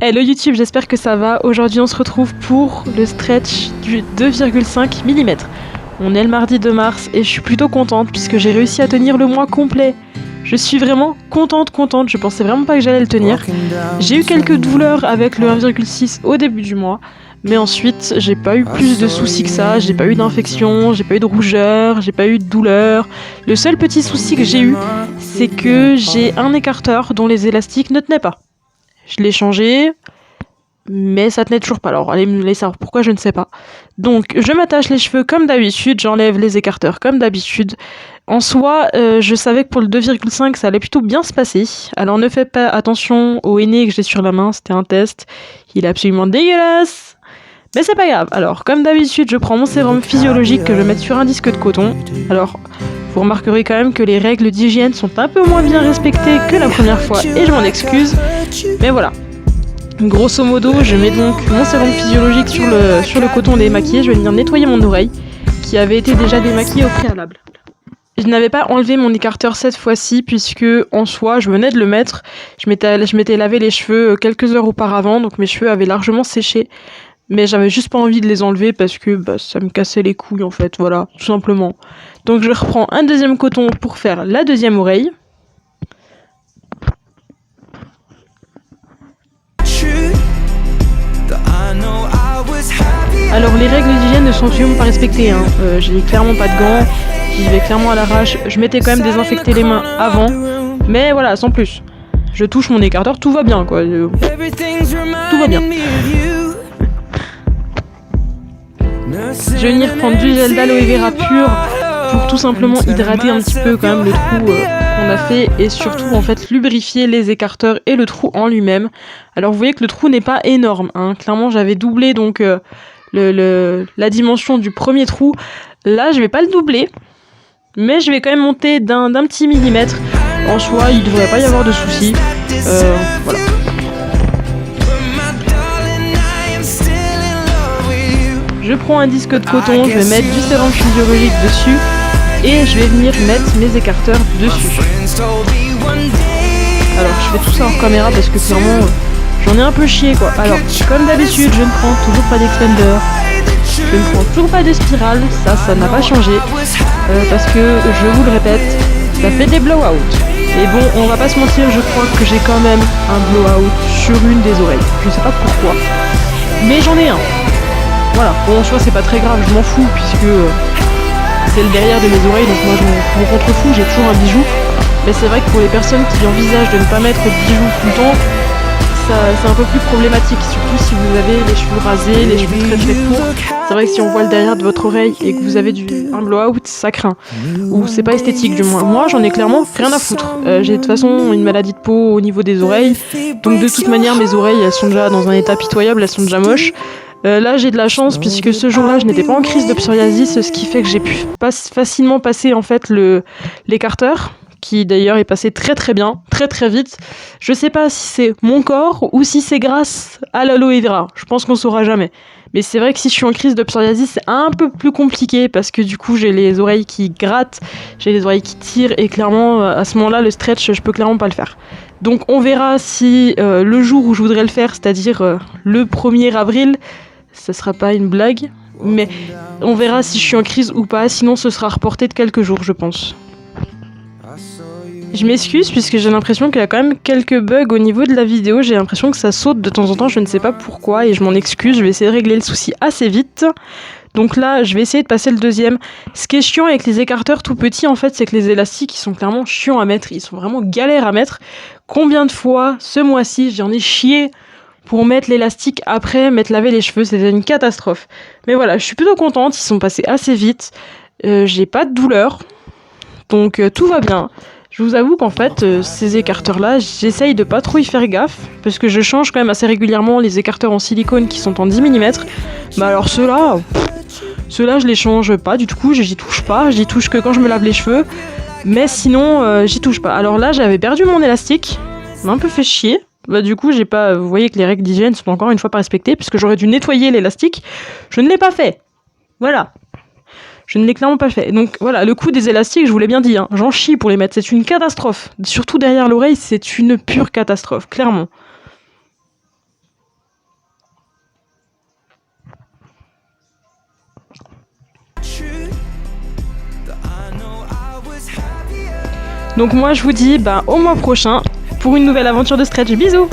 Hello YouTube, j'espère que ça va. Aujourd'hui on se retrouve pour le stretch du 2,5 mm. On est le mardi 2 mars et je suis plutôt contente puisque j'ai réussi à tenir le mois complet. Je suis vraiment contente, je pensais vraiment pas que j'allais le tenir. J'ai eu quelques douleurs avec le 1,6 au début du mois, mais ensuite j'ai pas eu plus de soucis que ça, j'ai pas eu d'infection, j'ai pas eu de rougeur, j'ai pas eu de douleur. Le seul petit souci que j'ai eu, c'est que j'ai un écarteur dont les élastiques ne tenaient pas. Je l'ai changé, mais ça tenait toujours pas. Alors allez me laisser savoir pourquoi, je ne sais pas. Donc je m'attache les cheveux comme d'habitude, j'enlève les écarteurs comme d'habitude. En soi, je savais que pour le 2,5 ça allait plutôt bien se passer. Alors ne faites pas attention au henné que j'ai sur la main, c'était un test. Il est absolument dégueulasse, mais c'est pas grave. Alors comme d'habitude, je prends mon sérum physiologique que je vais mettre sur un disque de coton. Alors vous remarquerez quand même que les règles d'hygiène sont un peu moins bien respectées que la première fois et je m'en excuse. Mais voilà. Grosso modo, je mets donc mon sérum physiologique sur le coton démaquillé. Je vais venir nettoyer mon oreille qui avait été déjà démaquillée au préalable. Je n'avais pas enlevé mon écarteur cette fois-ci puisque en soi je venais de le mettre. Je m'étais lavé les cheveux quelques heures auparavant, donc mes cheveux avaient largement séché. Mais j'avais juste pas envie de les enlever parce que ça me cassait les couilles en fait, voilà, tout simplement. Donc je reprends un deuxième coton pour faire la deuxième oreille. Alors les règles d'hygiène ne sont absolument pas respectées, hein. J'ai clairement pas de gants, j'y vais clairement à l'arrache. Je m'étais quand même désinfecté les mains avant, mais voilà, sans plus. Je touche mon écarteur, tout va bien quoi, tout va bien. Je vais venir prendre du gel d'aloe vera pur pour tout simplement hydrater un petit peu quand même le trou qu'on a fait et surtout en fait lubrifier les écarteurs et le trou en lui-même. Alors vous voyez que le trou n'est pas énorme, hein. Clairement j'avais doublé donc la dimension du premier trou. Là je vais pas le doubler, mais je vais quand même monter d'un petit millimètre. En soi il devrait pas y avoir de soucis. Voilà. Je prends un disque de coton, je vais mettre du sérum physiologique dessus et je vais venir mettre mes écarteurs dessus. Alors je fais tout ça hors caméra parce que clairement j'en ai un peu chié quoi. Alors comme d'habitude je ne prends toujours pas d'expander, je ne prends toujours pas de spirale, ça n'a pas changé parce que je vous le répète, ça fait des blowout. Et bon on va pas se mentir, je crois que j'ai quand même un blowout sur une des oreilles. Je sais pas pourquoi, mais j'en ai un. Voilà, bon en soi c'est pas très grave, je m'en fous puisque c'est le derrière de mes oreilles, donc moi je m'en contrefous, j'ai toujours un bijou. Mais c'est vrai que pour les personnes qui envisagent de ne pas mettre de bijoux tout le temps, c'est un peu plus problématique, surtout si vous avez les cheveux rasés, les cheveux très très courts. C'est vrai que si on voit le derrière de votre oreille et que vous avez un blowout, ça craint. Ou c'est pas esthétique du moins. Moi j'en ai clairement rien à foutre. J'ai de toute façon une maladie de peau au niveau des oreilles, donc de toute manière mes oreilles elles sont déjà dans un état pitoyable, elles sont déjà moches. Là j'ai de la chance puisque ce jour-là je n'étais pas en crise de psoriasis, ce qui fait que j'ai pu facilement passer en fait l'écarteur, qui d'ailleurs est passé très très bien, très très vite. Je sais pas si c'est mon corps ou si c'est grâce à l'aloe vera, je pense qu'on saura jamais. Mais c'est vrai que si je suis en crise de psoriasis c'est un peu plus compliqué parce que du coup j'ai les oreilles qui grattent, j'ai les oreilles qui tirent et clairement à ce moment-là le stretch je peux clairement pas le faire. Donc on verra si le jour où je voudrais le faire, c'est-à-dire le 1er avril, ça sera pas une blague, mais on verra si je suis en crise ou pas, sinon ce sera reporté de quelques jours je pense. Je m'excuse puisque j'ai l'impression qu'il y a quand même quelques bugs au niveau de la vidéo, j'ai l'impression que ça saute de temps en temps, je ne sais pas pourquoi et je m'en excuse, je vais essayer de régler le souci assez vite. Donc là, je vais essayer de passer le deuxième. Ce qui est chiant avec les écarteurs tout petits, en fait, c'est que les élastiques, ils sont clairement chiants à mettre, ils sont vraiment galères à mettre. Combien de fois, ce mois-ci, j'en ai chié pour mettre l'élastique après m'être lavé les cheveux, c'était une catastrophe. Mais voilà, je suis plutôt contente, ils sont passés assez vite, j'ai pas de douleur, donc tout va bien. Je vous avoue qu'en fait, ces écarteurs-là, j'essaye de pas trop y faire gaffe, parce que je change quand même assez régulièrement les écarteurs en silicone qui sont en 10 mm. Bah alors ceux-là, je les change pas du tout, j'y touche pas, j'y touche que quand je me lave les cheveux, mais sinon j'y touche pas. Alors là, j'avais perdu mon élastique, ça m'a un peu fait chier. Bah du coup, j'ai pas. Vous voyez que les règles d'hygiène sont encore une fois pas respectées, puisque j'aurais dû nettoyer l'élastique. Je ne l'ai pas fait. Voilà. Je ne l'ai clairement pas fait. Donc voilà, le coup des élastiques, je vous l'ai bien dit, hein, j'en chie pour les mettre. C'est une catastrophe. Surtout derrière l'oreille, c'est une pure catastrophe, clairement. Donc moi je vous dis au mois prochain pour une nouvelle aventure de Stretch. Bisous.